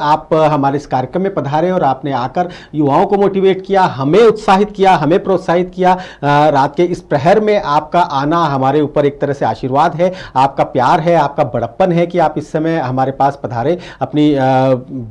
आप हमारे इस कार्यक्रम में पधारे और आपने आकर युवाओं को मोटिवेट किया, हमें उत्साहित किया, हमें प्रोत्साहित किया। रात के इस प्रहर में आपका आना हमारे ऊपर एक तरह से आशीर्वाद है, आपका प्यार है, आपका बड़प्पन है कि आप इस समय हमारे पास पधारे। अपनी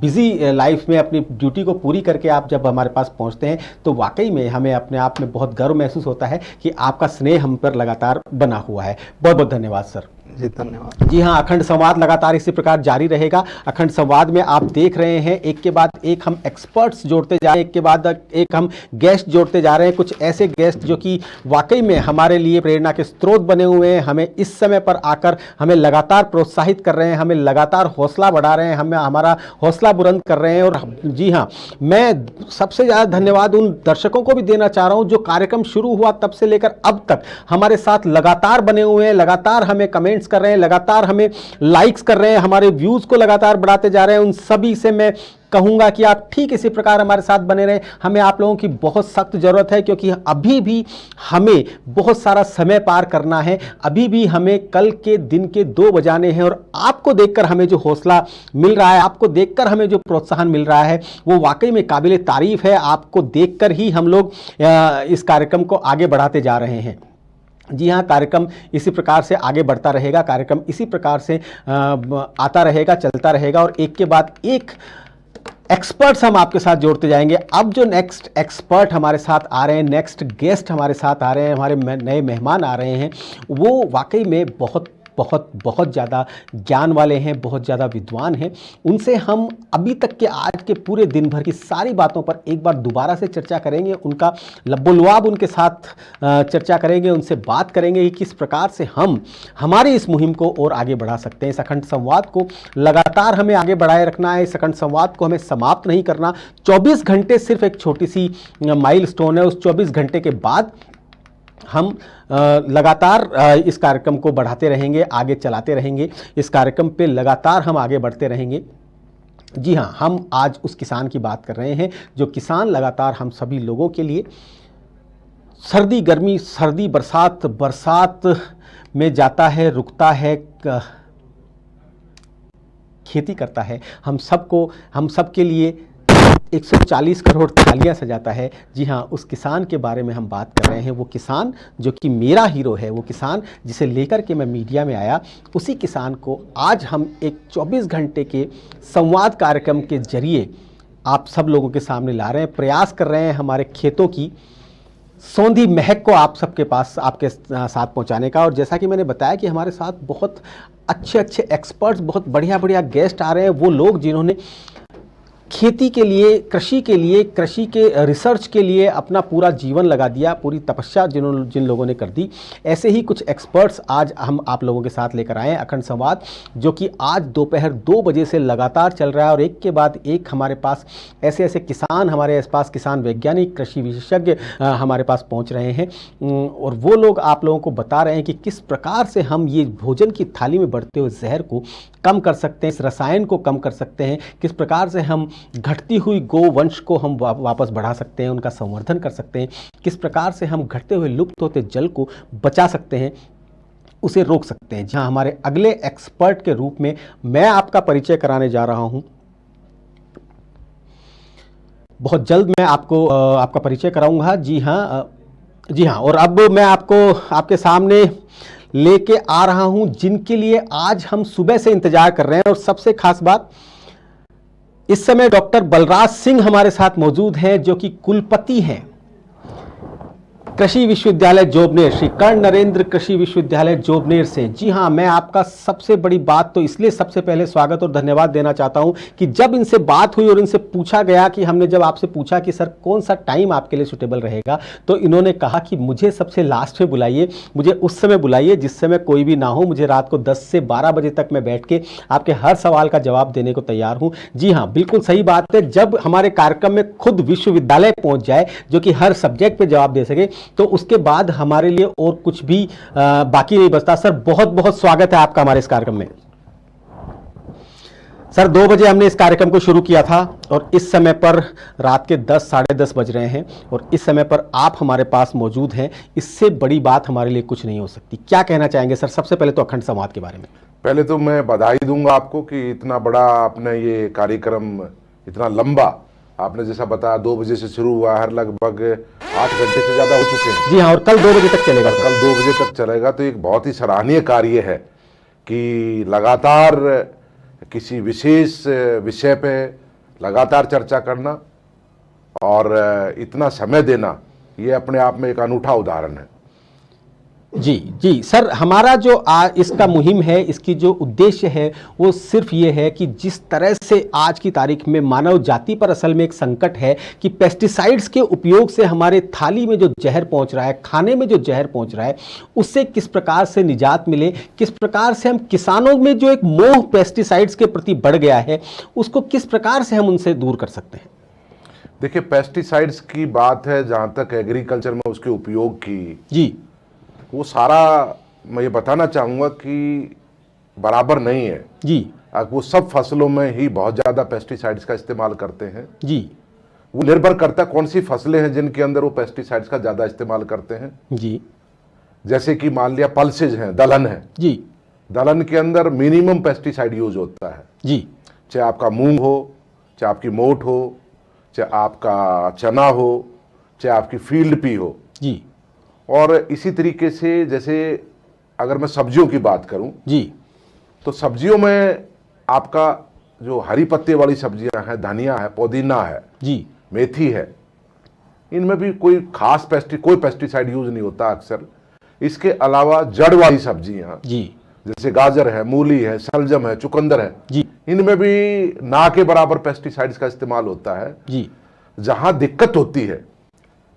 बिजी लाइफ में अपनी ड्यूटी को पूरी करके आप जब हमारे पास पहुंचते हैं तो वाकई में हमें अपने आप में बहुत गर्व महसूस होता है कि आपका स्नेह हम पर लगातार बना हुआ है। बहुत बहुत धन्यवाद सर। जी धन्यवाद। जी हाँ, अखंड संवाद लगातार इसी प्रकार जारी रहेगा। अखंड संवाद में आप देख रहे हैं एक के बाद एक हम एक्सपर्ट्स जोड़ते जा रहे हैं, एक के बाद एक हम गेस्ट जोड़ते जा रहे हैं, कुछ ऐसे गेस्ट जो कि वाकई में हमारे लिए प्रेरणा के स्रोत बने हुए हैं, हमें इस समय पर आकर हमें लगातार प्रोत्साहित कर रहे हैं, हमें लगातार हौसला बढ़ा रहे हैं, हमें हमारा हौसला बुलंद कर रहे हैं। और जी हाँ, मैं सबसे ज़्यादा धन्यवाद उन दर्शकों को भी देना चाह रहा हूँ जो कार्यक्रम शुरू हुआ तब से लेकर अब तक हमारे साथ लगातार बने हुए हैं, लगातार हमें कमेंट्स कर रहे हैं, लगातार हमें लाइक्स कर रहे हैं, हमारे व्यूज को लगातार बढ़ाते जा रहे हैं। उन सभी से मैं कहूंगा कि आप ठीक इसी प्रकार हमारे साथ बने रहें। हमें आप लोगों की बहुत सख्त जरूरत है क्योंकि अभी भी हमें बहुत सारा समय पार करना है, अभी भी हमें कल के दिन के 2 बजाने हैं। और आपको देखकर हमें जो हौसला मिल रहा है, आपको देखकर हमें जो प्रोत्साहन मिल रहा है वो वाकई में काबिल तारीफ है। आपको देखकर ही हम लोग इस कार्यक्रम को आगे बढ़ाते जा रहे हैं। जी हाँ, कार्यक्रम इसी प्रकार से आगे बढ़ता रहेगा, कार्यक्रम इसी प्रकार से आता रहेगा, चलता रहेगा और एक के बाद एक एक्सपर्ट्स हम आपके साथ जोड़ते जाएंगे। अब जो नेक्स्ट एक्सपर्ट हमारे साथ आ रहे हैं, नेक्स्ट गेस्ट हमारे साथ आ रहे हैं, हमारे नए मेहमान आ रहे हैं, वो वाकई में बहुत बहुत बहुत ज़्यादा ज्ञान वाले हैं, बहुत ज़्यादा विद्वान हैं। उनसे हम अभी तक के आज के पूरे दिन भर की सारी बातों पर एक बार दोबारा से चर्चा करेंगे, उनका लब्बोलुआब उनके साथ चर्चा करेंगे, उनसे बात करेंगे कि किस प्रकार से हम हमारी इस मुहिम को और आगे बढ़ा सकते हैं। इस अखंड संवाद को लगातार हमें आगे बढ़ाए रखना है, इस अखंड संवाद को हमें समाप्त नहीं करना। 24 घंटे सिर्फ एक छोटी सी माइलस्टोन है, उस 24 घंटे के बाद हम लगातार इस कार्यक्रम को बढ़ाते रहेंगे, आगे चलाते रहेंगे, इस कार्यक्रम पे लगातार हम आगे बढ़ते रहेंगे। जी हाँ, हम आज उस किसान की बात कर रहे हैं जो किसान लगातार हम सभी लोगों के लिए सर्दी गर्मी, सर्दी बरसात, बरसात में जाता है, रुकता है, खेती करता है, हम सबके लिए 140 करोड़ थालियां सजाता है। जी हाँ, उस किसान के बारे में हम बात कर रहे हैं। वो किसान जो कि मेरा हीरो है, वो किसान जिसे लेकर के मैं मीडिया में आया, उसी किसान को आज हम एक 24 घंटे के संवाद कार्यक्रम के जरिए आप सब लोगों के सामने ला रहे हैं। प्रयास कर रहे हैं हमारे खेतों की सौंधी महक को आप सबके पास, आपके साथ पहुंचाने का। और जैसा कि मैंने बताया कि हमारे साथ बहुत अच्छे अच्छे एक्सपर्ट्स, बहुत बढ़िया बढ़िया गेस्ट आ रहे हैं। वो लोग जिन्होंने खेती के लिए, कृषि के रिसर्च के लिए अपना पूरा जीवन लगा दिया, पूरी तपस्या जिन लोगों ने कर दी, ऐसे ही कुछ एक्सपर्ट्स आज हम आप लोगों के साथ लेकर आए हैं। अखंड संवाद जो कि आज दोपहर 2 बजे से लगातार चल रहा है और एक के बाद एक हमारे पास ऐसे ऐसे किसान, हमारे आसपास किसान वैज्ञानिक, कृषि विशेषज्ञ हमारे पास पहुंच रहे हैं और वो लोग आप लोगों को बता रहे हैं कि किस प्रकार से हम ये भोजन की थाली में बढ़ते हुए जहर को कम कर सकते हैं, इस रसायन को कम कर सकते हैं, किस प्रकार से हम घटती हुई गौ वंश को हम वापस बढ़ा सकते हैं, उनका संवर्धन कर सकते हैं, किस प्रकार से हम घटते हुए लुप्त होते जल को बचा सकते हैं, उसे रोक सकते हैं। जहां हमारे अगले एक्सपर्ट के रूप में मैं आपका परिचय कराने जा रहा हूं, बहुत जल्द मैं आपको आपका परिचय कराऊंगा। जी हाँ, और अब मैं आपको आपके सामने लेके आ रहा हूं जिनके लिए आज हम सुबह से इंतजार कर रहे हैं। और सबसे खास बात, इस समय डॉक्टर बलराज सिंह हमारे साथ मौजूद हैं जो कि कुलपति हैं कृषि विश्वविद्यालय जोबनेर, श्री कर्ण नरेंद्र कृषि विश्वविद्यालय जोबनेर से। जी हाँ, मैं आपका सबसे बड़ी बात तो इसलिए सबसे पहले स्वागत और धन्यवाद देना चाहता हूं कि जब इनसे बात हुई और इनसे पूछा गया कि हमने जब आपसे पूछा कि सर कौन सा टाइम आपके लिए सुटेबल रहेगा, तो इन्होंने कहा कि मुझे सबसे लास्ट में बुलाइए, मुझे उस समय बुलाइए जिस समय कोई भी ना हो, मुझे रात को 10 से 12 बजे तक मैं बैठ के आपके हर सवाल का जवाब देने को तैयार हूं। जी हाँ, बिल्कुल सही बात है। जब हमारे कार्यक्रम में खुद विश्वविद्यालय पहुंच जाए जो कि हर सब्जेक्ट पे जवाब दे सके, तो उसके बाद हमारे लिए और कुछ भी बाकी नहीं बचता। सर बहुत बहुत स्वागत है आपका हमारे इस कार्यक्रम में। सर 2 बजे हमने इस कार्यक्रम को शुरू किया था और इस समय पर रात के 10 साढ़े 10 बज रहे हैं और इस समय पर आप हमारे पास मौजूद हैं। इससे बड़ी बात हमारे लिए कुछ नहीं हो सकती। क्या कहना चाहेंगे सर, सबसे पहले तो अखंड संवाद के बारे में? पहले तो मैं बधाई दूंगा आपको कि इतना बड़ा आपने ये कार्यक्रम, इतना लंबा, आपने जैसा बताया 2 बजे से शुरू हुआ है, लगभग 8 घंटे से ज़्यादा हो चुके हैं। जी हाँ, और कल 2 बजे तक चलेगा। कल 2 बजे तक चलेगा। तो एक बहुत ही सराहनीय कार्य है कि लगातार किसी विशेष विषय पे लगातार चर्चा करना और इतना समय देना, ये अपने आप में एक अनूठा उदाहरण है। जी जी सर, हमारा जो इसका मुहिम है, इसकी जो उद्देश्य है वो सिर्फ ये है कि जिस तरह से आज की तारीख में मानव जाति पर असल में एक संकट है कि पेस्टिसाइड्स के उपयोग से हमारे थाली में जो जहर पहुंच रहा है, खाने में जो जहर पहुंच रहा है, उससे किस प्रकार से निजात मिले, किस प्रकार से हम किसानों में जो एक मोह पेस्टिसाइड्स के प्रति बढ़ गया है उसको किस प्रकार से हम उनसे दूर कर सकते हैं। देखिए, पेस्टिसाइड्स की बात है, जहाँ तक एग्रीकल्चर में उसके उपयोग की, जी, वो सारा मैं ये बताना चाहूँगा कि बराबर नहीं है जी। वो सब फसलों में ही बहुत ज़्यादा पेस्टिसाइड्स का इस्तेमाल करते हैं। जी, वो निर्भर करता है कौन सी फसलें हैं जिनके अंदर वो पेस्टिसाइड्स का ज़्यादा इस्तेमाल करते हैं। जी, जैसे कि मान लिया पल्सेज हैं, दलहन है, जी, दलहन के अंदर मिनिमम पेस्टिसाइड यूज होता है। जी, चाहे आपका मूंग हो, चाहे आपकी मोट हो, चाहे आपका चना हो, चाहे आपकी फील्ड पी हो। जी, और इसी तरीके से जैसे अगर मैं सब्जियों की बात करूं, जी, तो सब्जियों में आपका जो हरी पत्ते वाली सब्जियां हैं, धनिया है, पुदीना है, जी, मेथी है, इनमें भी कोई खास कोई पेस्टिसाइड यूज नहीं होता अक्सर। इसके अलावा जड़ वाली सब्जियां, जी, जैसे गाजर है, मूली है, सलजम है, चुकंदर है, जी, इनमें भी ना के बराबर पेस्टिसाइड्स का इस्तेमाल होता है। जी, जहां दिक्कत होती है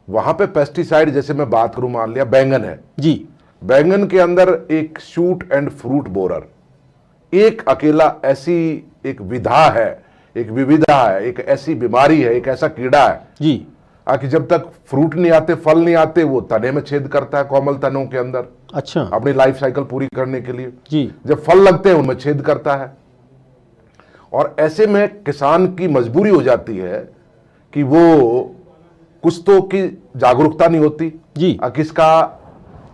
वहां पे पेस्टिसाइड, जैसे मैं बात करूं, मान लिया बैंगन है, जी, बैंगन के अंदर एक शूट एंड फ्रूट बोरर, एक अकेला ऐसी एक विधा है, एक विविधा है, एक ऐसी बीमारी है, एक ऐसा कीड़ा है जी, कि जब तक फ्रूट नहीं आते, फल नहीं आते, वो तने में छेद करता है, कोमल तनों के अंदर, अच्छा, अपनी लाइफ साइकिल पूरी करने के लिए। जी, जब फल लगते हैं उनमें छेद करता है। और ऐसे में किसान की मजबूरी हो जाती है कि वो कुछ तो की जागरूकता नहीं होती जी, कि इसका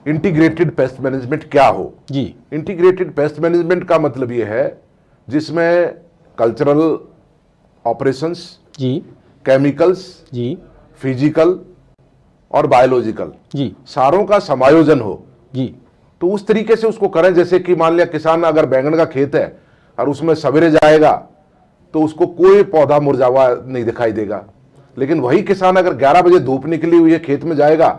इंटीग्रेटेड पेस्ट मैनेजमेंट क्या हो। जी, इंटीग्रेटेड पेस्ट मैनेजमेंट का मतलब ये है जिसमें कल्चरल ऑपरेशंस, जी, केमिकल्स, जी, फिजिकल और बायोलॉजिकल, जी, सारों का समायोजन हो। जी, तो उस तरीके से उसको करें, जैसे कि मान लिया किसान अगर बैंगन का खेत है और उसमें सवेरे जाएगा तो उसको कोई पौधा मुरझावा नहीं दिखाई देगा। लेकिन वही किसान अगर 11 बजे धूप निकली हुई है खेत में जाएगा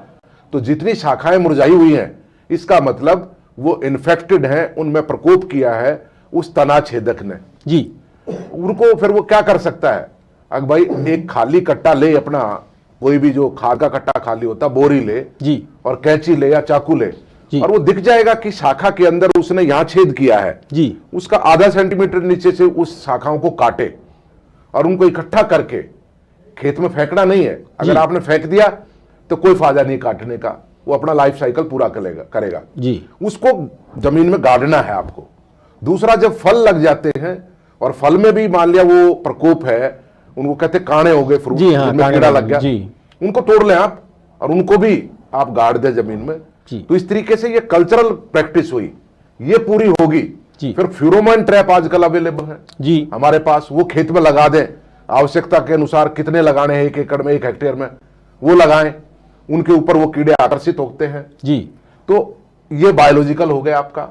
तो जितनी शाखाएं मुरझाई हुई हैं, इसका मतलब वो इन्फेक्टेड हैं, उनमें प्रकोप किया है उस तना छेदक ने। जी, उनको फिर वो क्या कर सकता है, अगर भाई एक खाली कट्टा ले, अपना कोई भी जो खाद का कट्टा खाली होता, बोरी ले, जी, और कैंची ले या चाकू ले, जी, और वो दिख जाएगा कि शाखा के अंदर उसने यहां छेद किया है, जी, उसका आधा सेंटीमीटर नीचे से उस शाखाओं को काटे और उनको इकट्ठा करके खेत में फेंकना नहीं है। अगर आपने फेंक दिया तो कोई फायदा नहीं काटने का, वो अपना लाइफ साइकिल पूरा करेगा। जी, उसको जमीन में गाड़ना है आपको। दूसरा, जब फल लग जाते हैं और फल में भी मान लिया वो प्रकोप है, उनको कहते काणे हो गए, फ्रूट जी, हाँ, जिनमें कीड़ा लग गया, जी, उनको तोड़ लें आप और उनको भी आप गाड़ दें जमीन में। जी, तो इस तरीके से ये कल्चरल प्रैक्टिस हुई, ये पूरी होगी। जी, फिर फ्यूरोमोन ट्रैप आजकल अवेलेबल है जी, हमारे पास, वो खेत में लगा दें, आवश्यकता के अनुसार कितने लगाने हैं, 1 एकड़ में, 1 हेक्टेयर में, वो लगाएं, उनके ऊपर वो कीड़े आकर्षित होते हैं। जी, तो ये बायोलॉजिकल हो गया आपका।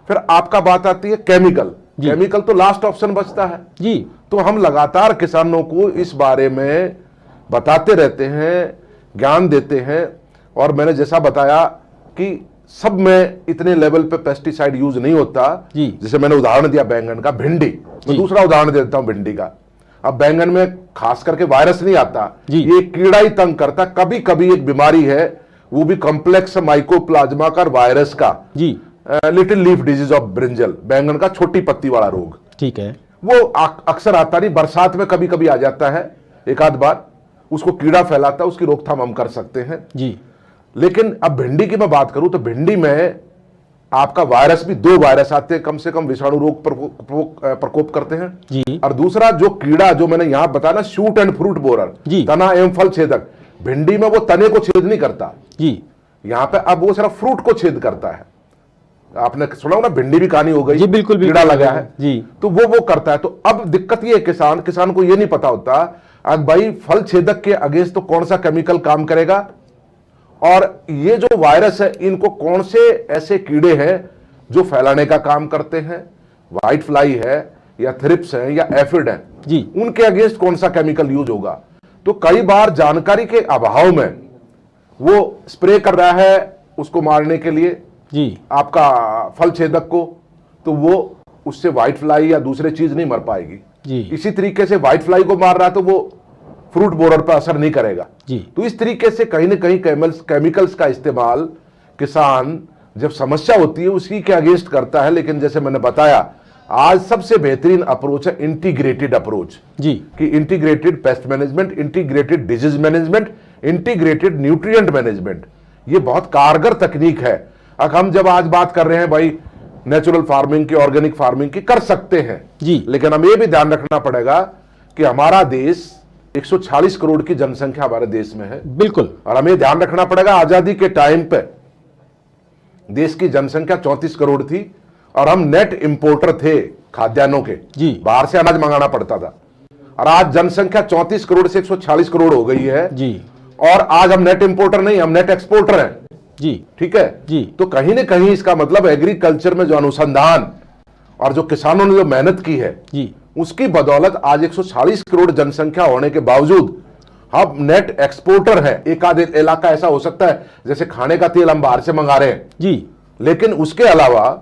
फिर आपका बात आती है केमिकल। केमिकल तो लास्ट ऑप्शन बचता है। जी, तो हम लगातार किसानों को इस बारे में बताते रहते हैं, ज्ञान देते हैं। और मैंने जैसा बताया कि सब में इतने लेवल पे पेस्टिसाइड यूज नहीं होता। जैसे मैंने उदाहरण दिया बैंगन का, भिंडी, मैं दूसरा उदाहरण देता हूं भिंडी का। अब बैंगन में खास करके वायरस नहीं आता, ये कीड़ा ही तंग करता। कभी कभी एक बीमारी है, वो भी कॉम्प्लेक्स माइकोप्लाज्मा का वायरस का, little leaf disease of brinjal, बैंगन का छोटी पत्ती वाला रोग, ठीक है, वो अक्सर आता नहीं, बरसात में कभी कभी आ जाता है एक आध बार, उसको कीड़ा फैलाता है, उसकी रोकथाम हम कर सकते हैं जी। लेकिन अब भिंडी की मैं बात करूं तो भिंडी में आपका वायरस भी, 2 वायरस आते हैं कम से कम, विषाणु रोग प्रकोप करते हैं जी। और दूसरा जो कीड़ा जो मैंने यहां बताया ना, शूट एंड फ्रूट बोरर, तना एवं फल छेदक, भिंडी में वो तने को छेद नहीं करता जी, यहां पे अब वो सिर्फ फ्रूट को छेद करता है। आपने सुना होगा भिंडी भी कहानी हो गई, जी बिल्कुल कीड़ा लगा है जी, तो वो करता है। तो अब दिक्कत ये है, किसान को ये नहीं पता होता अब भाई फल छेदक के अगेंस्ट तो कौन सा केमिकल काम करेगा, और ये जो वायरस है इनको कौन से ऐसे कीड़े हैं जो फैलाने का काम करते हैं, व्हाइट फ्लाई है या थ्रिप्स है या एफिड है जी, उनके अगेंस्ट कौन सा केमिकल यूज होगा। तो कई बार जानकारी के अभाव में वो स्प्रे कर रहा है उसको मारने के लिए जी, आपका फल छेदक को, तो वो उससे व्हाइट फ्लाई या दूसरे चीज नहीं मर पाएगी जी, इसी तरीके से व्हाइट फ्लाई को मार रहा है तो वो फ्रूट बोरर पर असर नहीं करेगा जी, तो इस तरीके से कहीं ना कहीं केमिकल्स का इस्तेमाल किसान जब समस्या होती है उसी के अगेंस्ट करता है। लेकिन जैसे मैंने बताया आज सबसे बेहतरीन अप्रोच है इंटीग्रेटेड अप्रोच जी, कि integrated pest management, integrated disease management, integrated nutrient management, ये बहुत कारगर तकनीक है। अब हम जब आज बात कर रहे हैं भाई नेचुरल फार्मिंग की, ऑर्गेनिक फार्मिंग की, कर सकते हैं जी, लेकिन हमें यह भी ध्यान रखना पड़ेगा कि हमारा देश 140 करोड़ की जनसंख्या हमारे देश में है बिल्कुल, और हमें ध्यान रखना पड़ेगा आजादी के टाइम पे देश की जनसंख्या 34 करोड़ थी और हम नेट इंपोर्टर थे खाद्यान्नों के, जी, बाहर से अनाज मंगाना पड़ता था। और आज जनसंख्या 34 करोड़ से 140 करोड़ हो गई है जी, और आज हम नेट इंपोर्टर नहीं, हम नेट एक्सपोर्टर हैं। जी, ठीक है जी, तो कहीं ना कहीं इसका मतलब एग्रीकल्चर में जो अनुसंधान और जो किसानों ने जो मेहनत की है जी, उसकी बदौलत आज 140 करोड़ जनसंख्या होने के बावजूद हम नेट एक्सपोर्टर है। एक आध इलाका ऐसा हो सकता है जैसे खाने का तेल हम बाहर से मंगा रहे हैं, जी, लेकिन उसके अलावा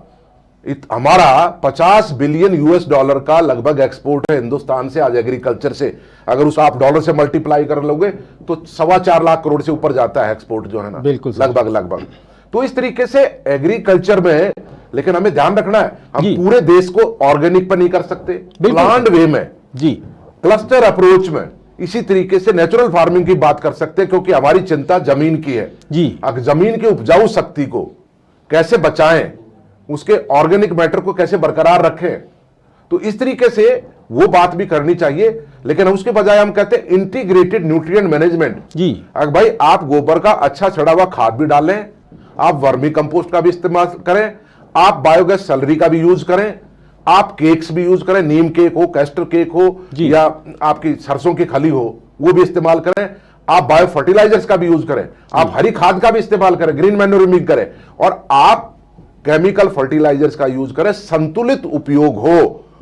हमारा 50 बिलियन यूएस डॉलर का लगभग एक्सपोर्ट है हिंदुस्तान से आज एग्रीकल्चर से। अगर उस आप डॉलर से मल्टीप्लाई कर लोगे तो 4.25 लाख करोड़ से ऊपर जाता है एक्सपोर्ट जो है ना, बिल्कुल लगभग। तो इस तरीके से एग्रीकल्चर में, लेकिन हमें ध्यान रखना है हम जी, पूरे देश को ऑर्गेनिक पर नहीं कर सकते, प्लांट वे में, जी, क्लस्टर अप्रोच में, इसी तरीके से नेचुरल फार्मिंग की बात कर सकते हैं क्योंकि हमारी चिंता जमीन की है जी, अगर जमीन की उपजाऊ शक्ति को कैसे बचाएं, उसके ऑर्गेनिक मैटर को कैसे बरकरार रखें, तो इस तरीके से वो बात भी करनी चाहिए। लेकिन उसके बजाय हम कहते हैं इंटीग्रेटेड न्यूट्रिएंट मैनेजमेंट। जी, अगर भाई आप गोबर का अच्छा छड़ा हुआ खाद भी डालें, आप वर्मी कंपोस्ट का भी इस्तेमाल करें, आप बायोगैस सैलरी का भी यूज करें, आप केक्स भी यूज करें, नीम केक हो, कैस्टर केक हो या आपकी सरसों की खली हो वो भी इस्तेमाल करें, आप बायो फर्टिलाइजर्स का भी यूज करें, आप हरी खाद का भी इस्तेमाल करें, ग्रीन मैन्योरिंग करें और आप केमिकल फर्टिलाइजर्स का यूज करें, संतुलित उपयोग हो,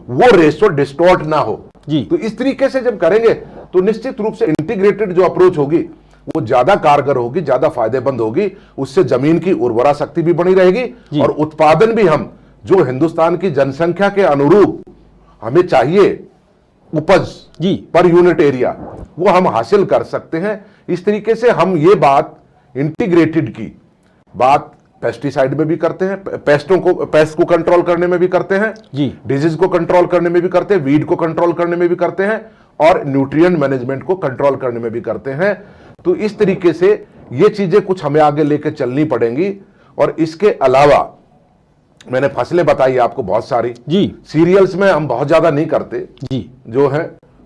वो रेशो डिस्टॉर्ट ना हो जी। तो इस तरीके से जब करेंगे तो निश्चित रूप से इंटीग्रेटेड जो अप्रोच होगी वो ज्यादा कारगर होगी, ज्यादा फायदेमंद होगी, उससे जमीन की उर्वरा शक्ति भी बनी रहेगी और उत्पादन भी हम जो हिंदुस्तान की जनसंख्या के अनुरूप हमें चाहिए उपज जी पर यूनिट एरिया वो हम हासिल कर सकते हैं। इस तरीके से हम ये बात इंटीग्रेटेड की बात पेस्टिसाइड में भी करते हैं, पेस्ट को कंट्रोल करने में भी करते हैं जी, डिजीज को कंट्रोल करने में भी करते हैं, वीड को कंट्रोल करने में भी करते हैं और न्यूट्रिएंट मैनेजमेंट को कंट्रोल करने में भी करते हैं। तो इस तरीके से ये चीजें कुछ हमें आगे लेकर चलनी पड़ेंगी। और इसके अलावा मैंने फसलें बताई आपको बहुत सारी जी, सीरियल्स में हम बहुत ज्यादा नहीं करते, जी, जो है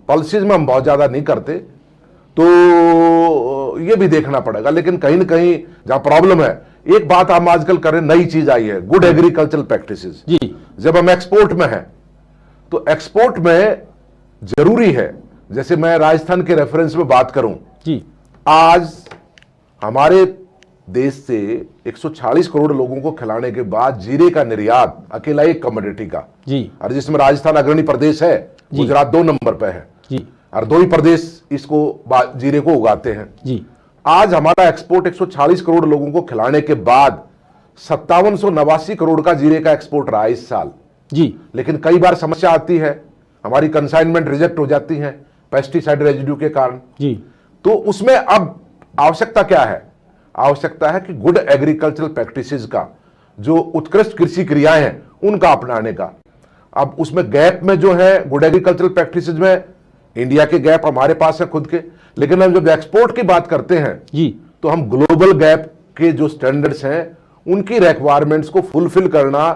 पल्सेस में हम बहुत ज्यादा नहीं करते, तो ये भी देखना पड़ेगा। लेकिन कहीं ना कहीं जहां प्रॉब्लम है, एक बात हम आजकल करें, नई चीज आई है गुड एग्रीकल्चरल प्रैक्टिसेस। जी, जब हम एक्सपोर्ट में हैं तो एक्सपोर्ट में जरूरी है, जैसे मैं राजस्थान के रेफरेंस में बात करूं, जी, आज हमारे देश से 140 करोड़ लोगों को खिलाने के बाद जीरे का निर्यात अकेला एक कमोडिटी का, जी, और जिसमें राजस्थान अग्रणी प्रदेश है, गुजरात 2 नंबर पे है जी, और 2 ही प्रदेश इसको जीरे को उगाते हैं। जी, आज हमारा एक्सपोर्ट 140 करोड़ लोगों को खिलाने के बाद 5789 करोड़ का जीरे का एक्सपोर्ट रहा इस साल। जी, लेकिन कई बार समस्या आती है, हमारी कंसाइनमेंट रिजेक्ट हो जाती है पेस्टिसाइड रेजिड्यू के कारण। जी, तो उसमें अब आवश्यकता क्या है? आवश्यकता है कि गुड एग्रीकल्चरल प्रैक्टिसेस का, जो उत्कृष्ट कृषि क्रियाएं हैं उनका अपनाने का। अब उसमें गैप में जो है गुड एग्रीकल्चरल प्रैक्टिसेस में इंडिया के गैप हमारे पास है खुद के, लेकिन हम जब एक्सपोर्ट की बात करते हैं जी, तो हम ग्लोबल गैप के जो स्टैंडर्ड्स हैं उनकी रिक्वायरमेंट्स को फुलफिल करना,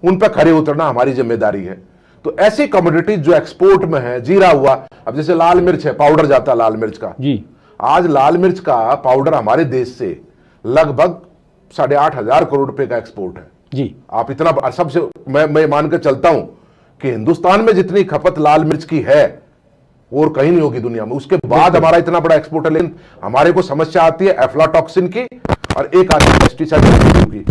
उन पर खड़े उतरना हमारी जिम्मेदारी है। तो ऐसी कमोडिटीज जो एक्सपोर्ट में है, जीरा हुआ, अब जैसे लाल मिर्च है, पाउडर जाता है लाल मिर्च का, जी, आज लाल मिर्च का पाउडर हमारे देश से लगभग 8,500 करोड़ रुपए का एक्सपोर्ट है। जी। आप इतना सबसे मैं मान के चलता हूं कि हिंदुस्तान में जितनी खपत लाल मिर्च की है और कहीं नहीं होगी दुनिया में, उसके बाद हमारा इतना बड़ा एक्सपोर्ट है। लेकिन हमारे को समस्या आती है एफ्लाटॉक्सिन की और एक आती है पेस्टिसाइड की,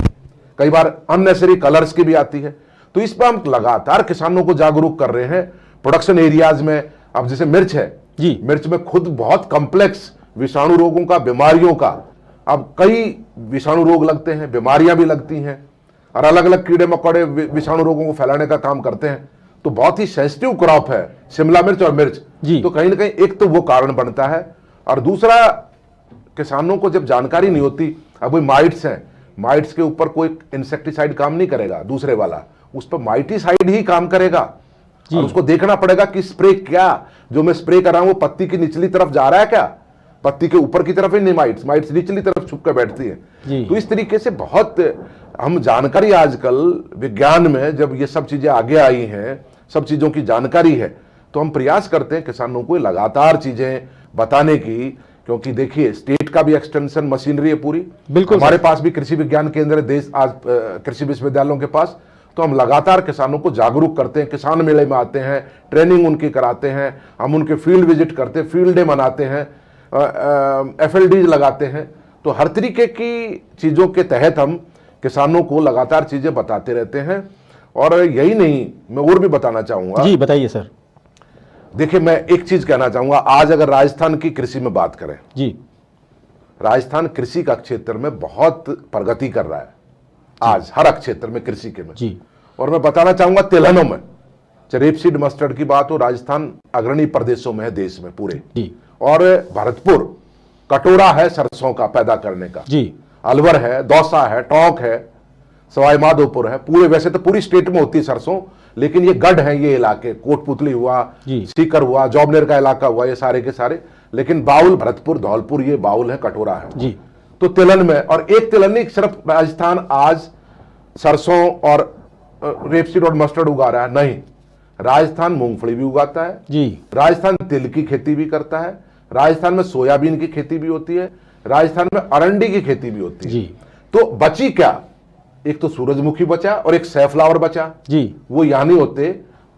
कई बार अननेसेसरी कलर्स की भी आती है। तो इस पर हम लगातार किसानों को जागरूक कर रहे हैं प्रोडक्शन एरियाज में। अब जैसे मिर्च है जी, मिर्च में खुद बहुत कॉम्प्लेक्स विषाणु रोगों का, बीमारियों का, अब कई विषाणु रोग लगते हैं, बीमारियां भी लगती हैं और अलग अलग कीड़े मकोड़े विषाणु रोगों को फैलाने का काम करते हैं। तो बहुत ही सेंसिटिव क्रॉप है शिमला मिर्च और मिर्च जी। तो कहीं ना कहीं एक तो वो कारण बनता है, और दूसरा किसानों को जब जानकारी नहीं होती, अब वही माइट्स हैं, माइट्स के ऊपर कोई इंसेक्टिसाइड काम नहीं करेगा, दूसरे वाला उस पर माइटिसाइड ही काम करेगा। और उसको देखना पड़ेगा कि स्प्रे क्या जो मैं स्प्रे कर रहा हूं वो पत्ती की निचली तरफ जा रहा है क्या, पत्ती के ऊपर की तरफ ही नहीं, माइट्स निचली तरफ छुप कर बैठती है। तो इस तरीके से बहुत हम जानकारी आजकल विज्ञान में जब ये सब चीजें आगे आई हैं, सब चीजों की जानकारी है, तो हम प्रयास करते हैं किसानों को लगातार चीजें बताने की। क्योंकि देखिए स्टेट का भी एक्सटेंशन मशीनरी है पूरी, बिल्कुल हमारे पास भी कृषि विज्ञान केंद्र है देश आज कृषि विश्वविद्यालयों के पास। तो हम लगातार किसानों को जागरूक करते हैं, किसान मेले में आते हैं, ट्रेनिंग उनकी कराते हैं, हम उनके फील्ड विजिट करते हैं, फील्ड डे मनाते हैं, FLDs लगाते हैं। तो हर तरीके की चीज़ों के तहत हम किसानों को लगातार चीज़ें बताते रहते हैं। और यही नहीं, मैं और भी बताना चाहूँगा। जी बताइए सर। देखिए मैं एक चीज़ कहना चाहूँगा, आज अगर राजस्थान की कृषि में बात करें, जी, राजस्थान कृषि का क्षेत्र में बहुत प्रगति कर रहा है आज, हर क्षेत्र में कृषि के में। जी। और मैं बताना चाहूंगा तिलहनों में, चाहे रेपसीड मस्टर्ड की बात हो, राजस्थान अग्रणी प्रदेशों में है देश में पूरे। जी। और भरतपुर कटोरा है सरसों का पैदा करने का, जी। अलवर है, दौसा है, टोंक है, सवाई माधोपुर है, पूरे वैसे तो पूरी स्टेट में होती है सरसों, लेकिन ये गढ़ है, ये इलाके कोटपुतली हुआ, सीकर हुआ, जॉबनेर का इलाका हुआ, ये सारे के सारे। लेकिन बाउल भरतपुर, धौलपुर ये बाउल है, कटोरा है। जी। तो तिलहन में, और एक तिलहन नहीं, सिर्फ राजस्थान आज सरसों और रेपसीड और मस्टर्ड उगा रहा है, नहीं, राजस्थान मूंगफली भी उगाता है जी, राजस्थान तिल की खेती भी करता है, राजस्थान में सोयाबीन की खेती भी होती है, राजस्थान में अरंडी की खेती भी होती है जी। तो बची क्या, एक तो सूरजमुखी बचा और एक सैफ्लावर बचा जी। वो यहाँ नहीं होते।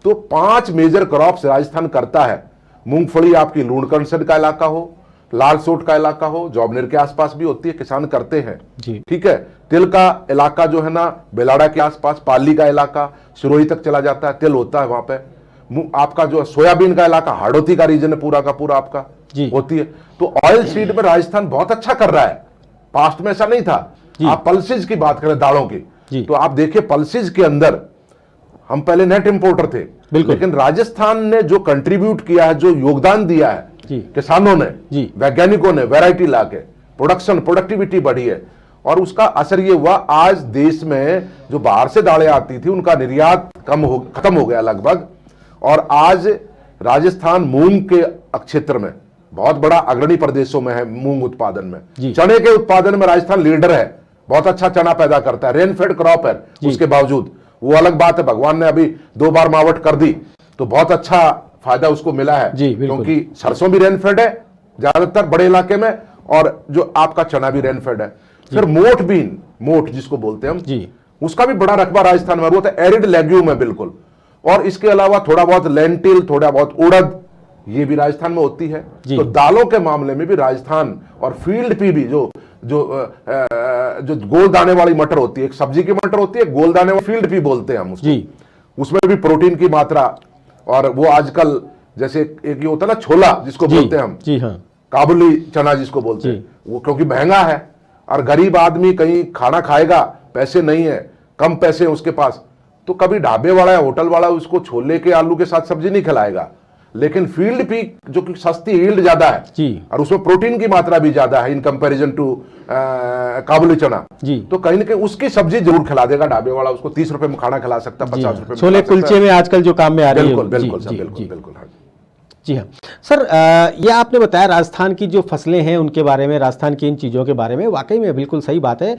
तो 5 मेजर क्रॉप्स राजस्थान करता है। मूंगफली आपकी लूणकरसद का इलाका हो, लाल सोट का इलाका हो, जॉबनेर के आसपास भी होती है, किसान करते हैं जी। ठीक है। तिल का इलाका जो है ना, बेलाड़ा के आसपास, पाली का इलाका, सिरोही तक चला जाता है, तिल होता है वहां पे। आपका जो सोयाबीन का इलाका, हाड़ौती का रीजन है पूरा का पूरा आपका जी। होती है। तो ऑयल सीड में राजस्थान बहुत अच्छा कर रहा है, पास्ट में ऐसा नहीं था। आप पल्सेज की बात करें दालों की, तो आप देखिए पल्सेज के अंदर हम पहले नेट इंपोर्टर थे, लेकिन राजस्थान ने जो कंट्रीब्यूट किया है, जो योगदान दिया है किसानों ने, वैज्ञानिकों ने, वैरायटी लाके प्रोडक्टिविटी बढ़ी है, और उसका असर ये हुआ आज देश में जो बाहर से दालें आती थी उनका निर्यात खत्म हो गया लगभग। और आज राजस्थान मूंग के क्षेत्र में बहुत बड़ा अग्रणी प्रदेशों में है, मूंग उत्पादन में, चने के उत्पादन में राजस्थान लीडर है, बहुत अच्छा चना पैदा करता है, रेनफेड क्रॉप है उसके बावजूद, वो अलग बात है, भगवान ने अभी 2 बार मावट कर दी तो बहुत अच्छा फायदा उसको मिला है, क्योंकि सरसों भी रेनफेड है ज्यादातर बड़े इलाके में, और जो आपका चना भी रेनफेड है। फिर मोठ बीन, मोठ जिसको बोलते हैं हम, उसका भी बड़ा रकबा राजस्थान में, वो तो एरिड लेग्यूम है बिल्कुल। और इसके अलावा थोड़ा बहुत लेंटिल, थोड़ा बहुत उड़द, ये भी राजस्थान में होती है। तो दालों के मामले में भी राजस्थान, और फील्ड पी भी, जो गोल दाने वाली मटर होती है, एक सब्जी की मटर होती है, गोल दाने वाली फील्ड पी बोलते हैं हम उसको, उसमें भी प्रोटीन की मात्रा, और वो आजकल जैसे एक ये होता है ना छोला जिसको बोलते हैं हम, जी हाँ, काबुली चना जिसको बोलते हैं, वो क्योंकि महंगा है और गरीब आदमी कहीं खाना खाएगा, पैसे नहीं है, कम पैसे हैं उसके पास, तो कभी ढाबे वाला या होटल वाला उसको छोले के आलू के साथ सब्जी नहीं खिलाएगा। लेकिन फील्ड पी जो कि सस्ती, यील्ड ज्यादा है और उसमें प्रोटीन की मात्रा भी ज्यादा है इन कंपैरिजन टू काबुली चना, तो कहीं ना कहीं उसकी सब्जी जरूर खिला देगा ढाबे वाला, उसको 30 रुपए में खाना खिला सकता है, 50 रुपए में, छोले कुलचे में आजकल जो काम में आ रही है। बिल्कुल बिल्कुल बिल्कुल बिल्कुल। जी हाँ सर, ये आपने बताया राजस्थान की जो फसलें हैं उनके बारे में, राजस्थान की इन चीज़ों के बारे में, वाकई में बिल्कुल सही बात है।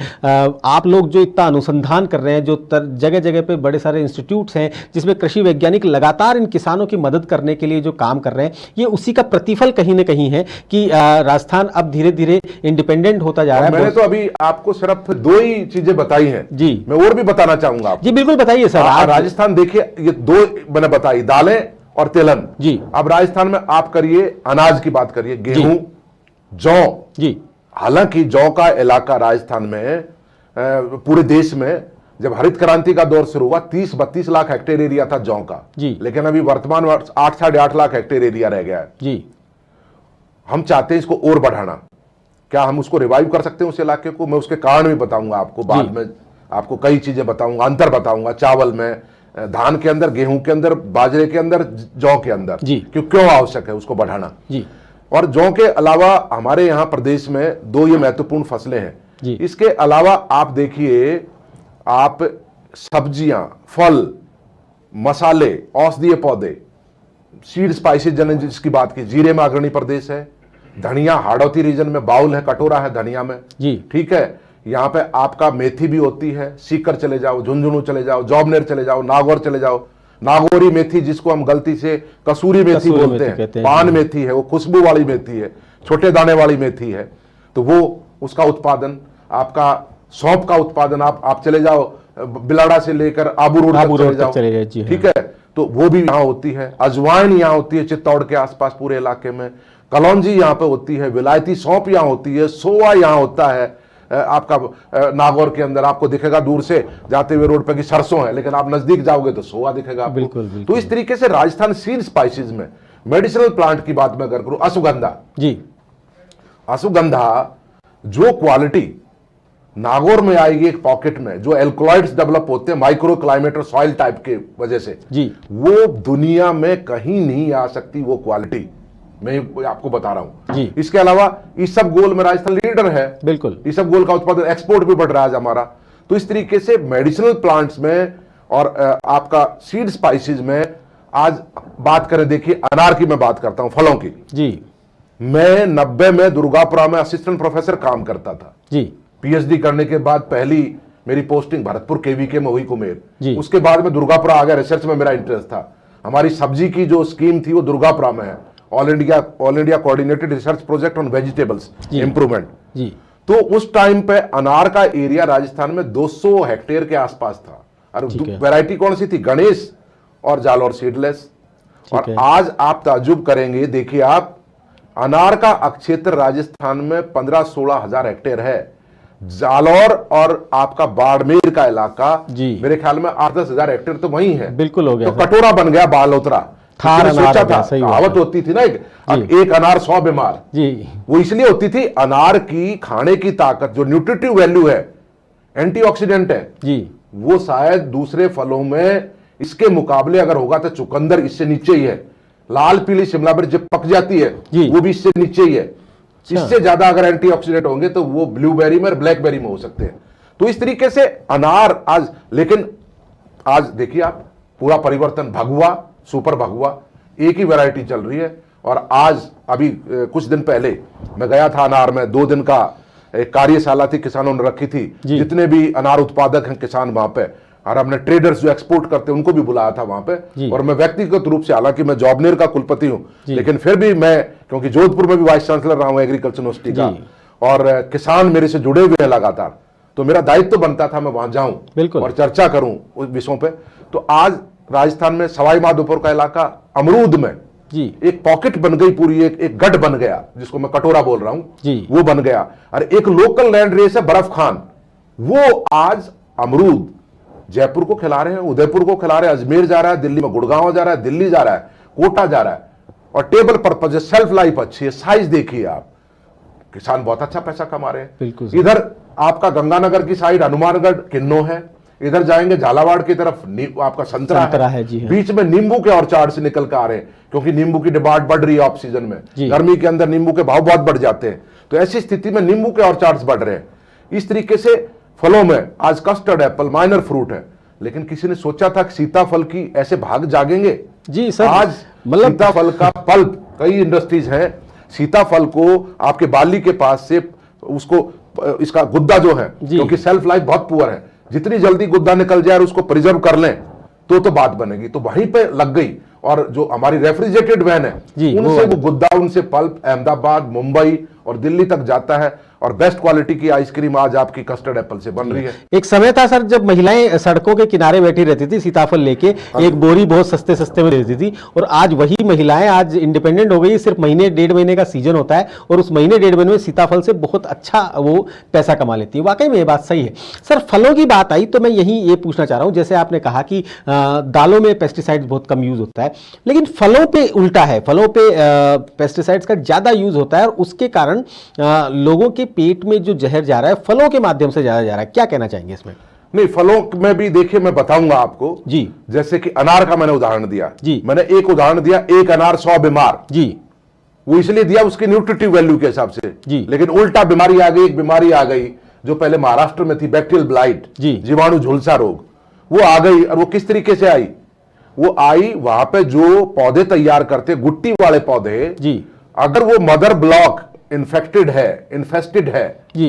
आप लोग जो इतना अनुसंधान कर रहे हैं, जो जगह जगह पे बड़े सारे इंस्टीट्यूट्स हैं जिसमें कृषि वैज्ञानिक लगातार इन किसानों की मदद करने के लिए जो काम कर रहे हैं, ये उसी का प्रतिफल कहीं ना कहीं है कि राजस्थान अब धीरे धीरे इंडिपेंडेंट होता जा रहा है। मैंने तो अभी आपको सिर्फ 2 ही चीजें बताई हैं जी, मैं और भी बताना चाहूंगा आपको। जी बिल्कुल बताइए सर। राजस्थान देखिए, ये 2 मैंने बताई, दालें और तिलहन। जी, अब राजस्थान में आप करिए, अनाज की बात करिए, गेहूं, जौ। जी, हालांकि जौ का इलाका राजस्थान में पूरे देश में जब हरित क्रांति का दौर शुरू हुआ 30-32 लाख हेक्टेयर एरिया था जौ का जी, लेकिन अभी वर्तमान 8-8.5 लाख हेक्टेयर एरिया रह गया है जी। हम चाहते हैं इसको और बढ़ाना। क्या हम उसको रिवाइव कर सकते हैं उस इलाके को? मैं उसके कारण भी बताऊंगा आपको, बाद में आपको कई चीजें बताऊंगा, अंतर बताऊंगा चावल में, धान के अंदर, गेहूं के अंदर, बाजरे के अंदर, जौ के अंदर, क्यों आवश्यक है उसको बढ़ाना जी। और जौ के अलावा हमारे यहां प्रदेश में 2 ये महत्वपूर्ण फसलें हैं जी। इसके अलावा आप देखिए, आप सब्जियां, फल, मसाले, औषधीय पौधे, सीड स्पाइसेस जिसकी बात की, जीरे में अग्रणी प्रदेश है, धनिया हाड़ौती रीजन में बाउल है, कटोरा है धनिया में जी, ठीक है। यहां पे आपका मेथी भी होती है, सीकर चले जाओ, झुंझुनू चले जाओ, जॉबनेर चले जाओ, नागौर चले जाओ, नागौरी मेथी जिसको हम गलती से कसूरी मेथी बोलते हैं, पान मेथी है, वो खुशबू वाली मेथी है, छोटे दाने वाली मेथी है, तो वो उसका उत्पादन, आपका सौंफ का उत्पादन, आप चले जाओ बिलाड़ा से लेकर आबू रोड तक चले जाओ, ठीक है, तो वो भी यहां होती है। अजवाइन यहां होती है चित्तौड़ के आसपास पूरे इलाके में, कलौंजी यहां पे होती है, विलायती सौंफ यहां होती है, सोआ यहां होता है। आपका नागौर के अंदर आपको दिखेगा दूर से जाते हुए रोड पे कि सरसों है, लेकिन आप नजदीक जाओगे तो सोआ दिखेगा आपको। बिल्कुल, बिल्कुल। तो इस तरीके से राजस्थान सीड स्पाइसेस में मेडिसिनल प्लांट की बात मैं अगर करूं, अश्वगंधा जी, अश्वगंधा जो क्वालिटी नागौर में आएगी एक पॉकेट में, जो एल्कोलॉइड्स डेवलप होते हैं माइक्रो क्लाइमेट और सॉइल टाइप के वजह से जी, वो दुनिया में कहीं नहीं आ सकती वो क्वालिटी, मैं आपको बता रहा हूं जी। इसके अलावा इसबगोल में राजस्थान लीडर है, बिल्कुल, इसबगोल का उत्पादन, एक्सपोर्ट भी बढ़ रहा है हमारा। तो इस तरीके से मेडिसिनल प्लांट्स में और आपका सीड स्पाइसेस में, आज बात करें, देखिए अनार की मैं बात करता हूं, फलों की जी। मैं 90 में दुर्गापुरा में असिस्टेंट प्रोफेसर काम करता था जी। पीएचडी करने के बाद पहली मेरी पोस्टिंग भरतपुर केवीके में हुई कुमेर, उसके बाद में दुर्गापुरा आ गया, रिसर्च में मेरा इंटरेस्ट था। हमारी सब्जी की जो स्कीम थी वो दुर्गापुरा में है, all India coordinated research project on vegetables improvement जी। तो उस टाइम पे अनार का एरिया राजस्थान में 200 हेक्टेयर के आसपास था, और वैरायटी कौन सी थी? गणेश और जालौर सीडलेस। और आज आप ताज्जुब करेंगे, देखिए आप, अनार का क्षेत्र राजस्थान में 15-16 हजार हेक्टेयर है, जालौर और आपका बाड़मेर का इलाका जी, मेरे ख्याल में 8-10 हजार हेक्टेयर तो वही है, बिल्कुल हो गया। तो कटोरा बन गया बालोतरा, सोचा था, कहावत होती थी ना, एक अनार 100 बीमार जी, वो इसलिए होती थी, अनार की खाने की ताकत, जो न्यूट्रिटिव वैल्यू है, एंटीऑक्सीडेंट है जी, वो शायद दूसरे फलों में इसके मुकाबले अगर होगा तो चुकंदर इससे नीचे ही है, लाल पीली शिमला मिर्च जब पक जाती है वो भी इससे नीचे ही है। इससे ज्यादा अगर एंटीऑक्सीडेंट होंगे तो वो ब्लूबेरी में और ब्लैकबेरी में हो सकते हैं। तो इस तरीके से अनार आज, लेकिन आज देखिए आप, पूरा परिवर्तन, भगवा, सुपर भगवा, एक ही वैरायटी चल रही है। और आज अभी कुछ दिन पहले मैं गया था अनार में, 2 दिन का एक कार्यशाला थी, किसानों ने रखी थी, जितने भी अनार उत्पादक हैं किसान वहां पे, और हमने ट्रेडर्स जो एक्सपोर्ट करते हैं उनको भी बुलाया था वहां पे। और मैं व्यक्तिगत रूप से, हालांकि मैं जॉबनेर का कुलपति हूं, लेकिन फिर भी मैं, क्योंकि जोधपुर में भी वाइस चांसलर रहा हूं एग्रीकल्चर यूनिवर्सिटी का, और किसान मेरे से जुड़े हुए हैं लगातार, तो मेरा दायित्व बनता था मैं वहां जाऊं और चर्चा करूं उस विषयों पे। तो आज राजस्थान में सवाई माधोपुर का इलाका अमरूद में जी एक पॉकेट बन गई, पूरी एक गढ़ बन गया, जिसको मैं कटोरा बोल रहा हूं, वो बन गया। और एक लोकल लैंड रेस है बर्फ खान, वो आज अमरूद जयपुर को खिला रहे हैं, उदयपुर को खिला रहे हैं, अजमेर जा रहा है, दिल्ली में गुड़गांव जा रहा है, दिल्ली जा रहा है, कोटा जा रहा है। और टेबल पर्पज, सेल्फ लाइफ अच्छी है, साइज देखिए आप, किसान बहुत अच्छा पैसा कमा रहे हैं। इधर आपका गंगानगर की साइड हनुमानगढ़ किन्नो है, इधर जाएंगे झालावाड़ की तरफ आपका संतरा है जी, बीच में नींबू के ऑर्चार्ड से निकल कर आ रहे हैं, क्योंकि नींबू की डिमांड बढ़ रही है ऑफ सीजन में, गर्मी के अंदर नींबू के भाव बहुत बढ़ जाते हैं, तो ऐसी स्थिति में नींबू के ऑर्चार्ड्स बढ़ रहे हैं। इस तरीके से फलों में आज कस्टर्ड एप्पल माइनर फ्रूट है, लेकिन किसी ने सोचा था कि सीताफल की ऐसे भाग जागेंगे? जी सर, आज मतलब सीताफल का पल्प, कई इंडस्ट्रीज हैं, सीताफल को आपके बाली के पास से उसको इसका गुद्दा जो है, जी। क्योंकि सेल्फ लाइफ बहुत पुअर है, जितनी जल्दी गुद्दा निकल जाए और उसको प्रिजर्व कर लें तो बात बनेगी। तो वहीं पे लग गई, और जो हमारी रेफ्रिजरेटेड वैन जी, है उनसे वो गुद्दा, उनसे पल्प अहमदाबाद, मुंबई और दिल्ली तक जाता है, और बेस्ट क्वालिटी की आइसक्रीम आज आपकी कस्टर्ड एप्पल से बन रही है। एक समय था सर जब महिलाएं सड़कों के किनारे बैठी रहती थी सीताफल लेके, एक बोरी बहुत सस्ते सस्ते में देती थी, और आज वही महिलाएं आज इंडिपेंडेंट हो गई। सिर्फ महीने डेढ़ महीने का सीजन होता है और उस महीने डेढ़ महीने में सीताफल से बहुत अच्छा वो पैसा कमा लेती है। वाकई में ये बात सही है। सर, फलों की बात आई तो मैं यही ये पूछना चाह रहा हूँ, जैसे आपने कहा कि दालों में पेस्टिसाइड्स बहुत कम यूज होता है, लेकिन फलों पे उल्टा है, फलों पे पेस्टिसाइड्स का ज्यादा यूज होता है और उसके कारण लोगों के पेट में जो जहर जा रहा है फलों के माध्यम से ज्यादा जा रहा है। क्या कहना चाहेंगे इसमें? नहीं, फलों में भी देखिए, मैं बताऊंगा आपको जी। जैसे कि अनार का मैंने उदाहरण दिया जी। मैंने एक उदाहरण दिया, एक अनार 100 बीमार, जी। वो इसलिए दिया उसकी न्यूट्रिटिव वैल्यू के हिसाब से जी। लेकिन उल्टा बीमारी आ गई, एक बीमारी आ गई जो पहले महाराष्ट्र में थी, बैक्टीरियल ब्लाइट, जी। जीवाणु झुलसा रोग, वो आ गई। और वो किस तरीके से आई? वो आई वहां पे जो पौधे तैयार करते, गुट्टी वाले पौधे, जी। अगर वो मदर ब्लॉक इन्फेक्टेड है, इन्फेस्टेड है जी।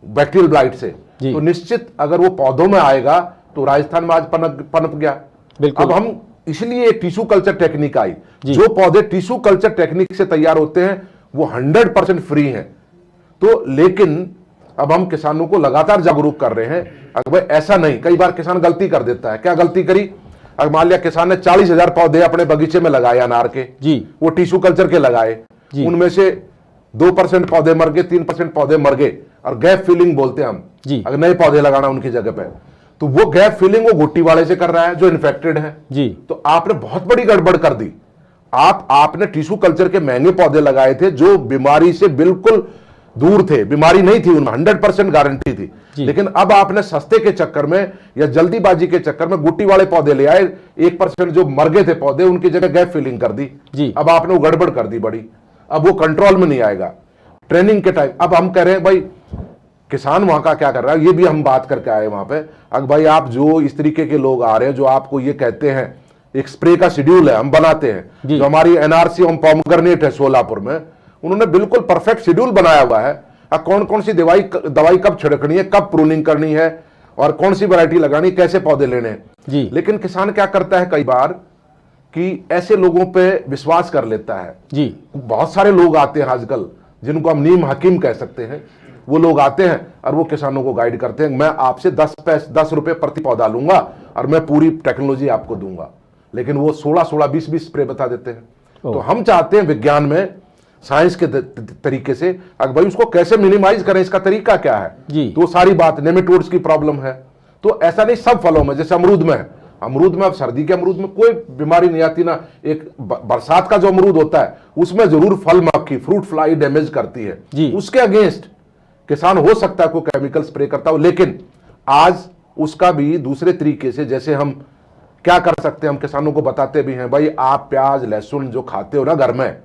बैक्टीरियल ब्लाइट से, जी। तो निश्चित अगर वो पौधों में आएगा तो राजस्थान में आज पनप गया। बिल्कुल। अब हम इसलिए टिश्यू कल्चर टेक्निक आई, जी। जो पौधे टिश्यू कल्चर टेक्निक से तैयार होते हैं वो 100% फ्री हैं। तो लेकिन अब हम किसानों को लगातार जागरूक कर रहे हैं। अगर भाई ऐसा नहीं, कई बार किसान गलती कर देता है। क्या गलती करी? अगर मान लिया किसान ने 40,000 पौधे अपने बगीचे में लगाए अनार के, जी। वो टिश्यू कल्चर के लगाए, जी। उनमें से 2% पौधे मर गए, 3% पौधे मर गए, और गैप फिलिंग बोलते हैं हम, जी। अगर नए पौधे लगाना उनकी जगह पे, तो वो गैप फिलिंग वो गुट्टी वाले से कर रहा है जो इन्फेक्टेड है। जी। तो आपने बहुत बड़ी गड़बड़ कर दी। आपने टिश्यू कल्चर के महंगे पौधे लगाए थे जो बीमारी से बिल्कुल दूर थे, बीमारी नहीं थी उनमें, 100% गारंटी थी। लेकिन अब आपने सस्ते के चक्कर में या जल्दीबाजी के चक्कर में गुट्टी वाले पौधे ले आए, 1% जो मर गए थे पौधे उनकी जगह गैप फिलिंग कर दी। जी। अब आपने वो गड़बड़ कर दी बड़ी, अब वो कंट्रोल में नहीं आएगा। ट्रेनिंग के टाइम अब हम कह रहे हैं भाई किसान वहां का क्या कर रहा है, ये भी हम बात करके आए वहां पे। अगर भाई आप जो इस तरीके के लोग आ रहे हैं जो आपको ये कहते हैं, एक स्प्रे का शेड्यूल है हम बनाते हैं, जो हमारी एनआरसी ऑन पोमग्रेनेट है सोलापुर में, उन्होंने बिल्कुल परफेक्ट शेड्यूल बनाया हुआ है, कौन कौन सी दवाई कब छिड़कनी है, कब प्रूनिंग करनी है, और कौन सी वैरायटी लगानी, कैसे पौधे लेने हैं। लेकिन किसान क्या करता है कई बार कि ऐसे लोगों पे विश्वास कर लेता है। जी। बहुत सारे लोग आते हैं आजकल जिनको हम नीम हकीम कह सकते हैं, वो लोग आते हैं और वो किसानों को गाइड करते हैं, मैं आपसे 10 रुपए प्रति पौधा लूंगा और मैं पूरी टेक्नोलॉजी आपको दूंगा, लेकिन वो 16 20 स्प्रे बता देते हैं। तो हम चाहते हैं विज्ञान में, साइंस के तरीके से, अगर भाई उसको कैसे मिनिमाइज करें, इसका तरीका क्या है। तो सारी बात, नेमेटोड्स की प्रॉब्लम है, तो ऐसा नहीं सब फलों में, जैसे अमरूद में है, अमरूद में अब सर्दी के अमरूद में कोई बीमारी नहीं आती ना। एक बरसात का जो अमरूद होता है उसमें जरूर फल मक्खी, फ्रूट फ्लाई डैमेज करती है, उसके अगेंस्ट किसान हो सकता है कोई केमिकल स्प्रे करता हो, लेकिन आज उसका भी दूसरे तरीके से, जैसे हम क्या कर सकते हैं, हम किसानों को बताते भी हैं, भाई आप प्याज लहसुन जो खाते हो ना घर में,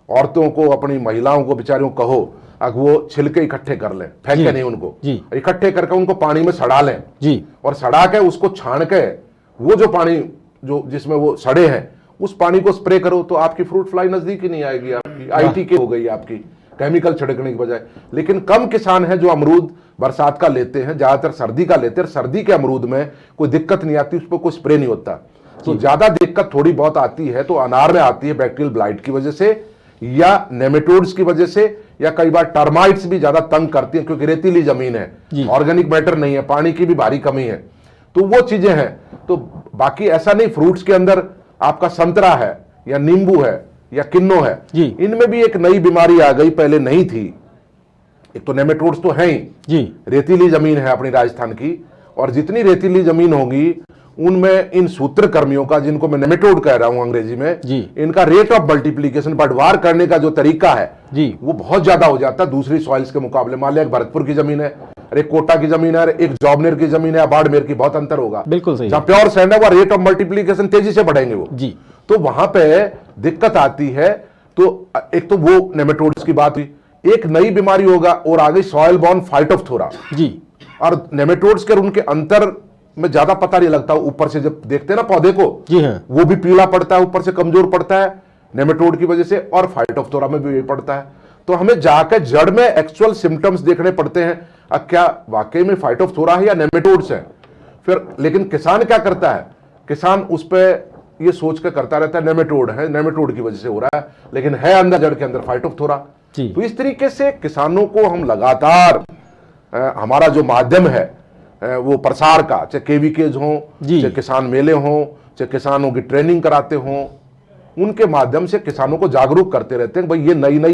औरतों को, अपनी महिलाओं को बेचारियों कहो अगर वो छिलके इकट्ठे कर लें, फेंके नहीं उनको, इकट्ठे करके उनको पानी में सड़ा लें जी, और सड़ा के उसको छान के वो जो पानी जो जिसमें वो सड़े हैं उस पानी को स्प्रे करो, तो आपकी फ्रूट फ्लाई नजदीक ही नहीं आएगी, आपकी आईटीके हो गई आपकी केमिकल छिड़कने की बजाय। लेकिन कम किसान हैं जो अमरूद बरसात का लेते हैं, ज्यादातर सर्दी का लेते हैं। सर्दी के अमरूद में कोई दिक्कत नहीं आती, उस पर कोई स्प्रे नहीं होता। तो ज्यादा दिक्कत थोड़ी बहुत आती है तो अनार में आती है बैक्टीरियल ब्लाइट की वजह से, या नेमेटोड्स की वजह से, या कई बार टर्माइट्स भी ज्यादा तंग करती है क्योंकि रेतीली जमीन है, ऑर्गेनिक मैटर नहीं है, पानी की भी भारी कमी है, तो वो चीजें हैं। तो बाकी ऐसा नहीं, फ्रूट्स के अंदर आपका संतरा है या नींबू है या किन्नो है, इनमें भी एक नई बीमारी आ गई, पहले नहीं थी। एक तो नेमेटोड्स तो है ही, रेतीली जमीन है अपनी राजस्थान की, और जितनी रेतीली जमीन होगी उनमें इन सूत्रकर्मियों का, जिनको मैं नेमेटोड कह रहा हूं अंग्रेजी में, इनका रेट ऑफ मल्टीप्लीकेशन, बढ़वार करने का जो तरीका है वो बहुत ज्यादा हो जाता है दूसरी सॉइल्स के मुकाबले। मान लिया भरतपुर की जमीन है, एक कोटा की जमीन है, एक जॉबनेर की जमीन है, बाड़मेर की, बहुत अंतर होगा। बिल्कुल सही। जहां प्योर सैंड है वह रेट ऑफ मल्टीप्लीकेशन तेजी से बढ़ेंगे वो जी, तो वहां पे दिक्कत आती है। तो एक तो वो नेमेटोड्स की बात हुई, एक नई बीमारी होगा और आ गई सॉइल बॉर्न फाइटोफथोरा जी, और नेमेटोड्स के उनके अंतर में ज्यादा पता नहीं लगता, ऊपर से जब देखते हैं ना पौधे को, जी हाँ, वो भी पीला पड़ता है, ऊपर से कमजोर पड़ता है नेमेटोड की वजह से, और फाइटोप्थोरा में भी यही पड़ता है। तो हमें जाकर जड़ में एक्चुअल सिम्टम्स देखने पड़ते हैं, क्या वाकई में फाइटोप्थोरा है या नेमेटोड्स है। फिर लेकिन किसान क्या करता है, किसान उस पर ये सोच कर करता रहता है नेमेटोड है, नेमेटोड की वजह से हो रहा है, लेकिन है अंदर जड़ के अंदर फाइटोप्थोरा। जी। तो इस तरीके से किसानों को हम लगातार हमारा जो माध्यम है वो प्रसार का, चाहे केवीकेज हो, जी। चाहे किसान मेले हों, चाहे किसानों की ट्रेनिंग कराते हों, उनके माध्यम से किसानों को जागरूक करते रहते हैं भाई ये नई नई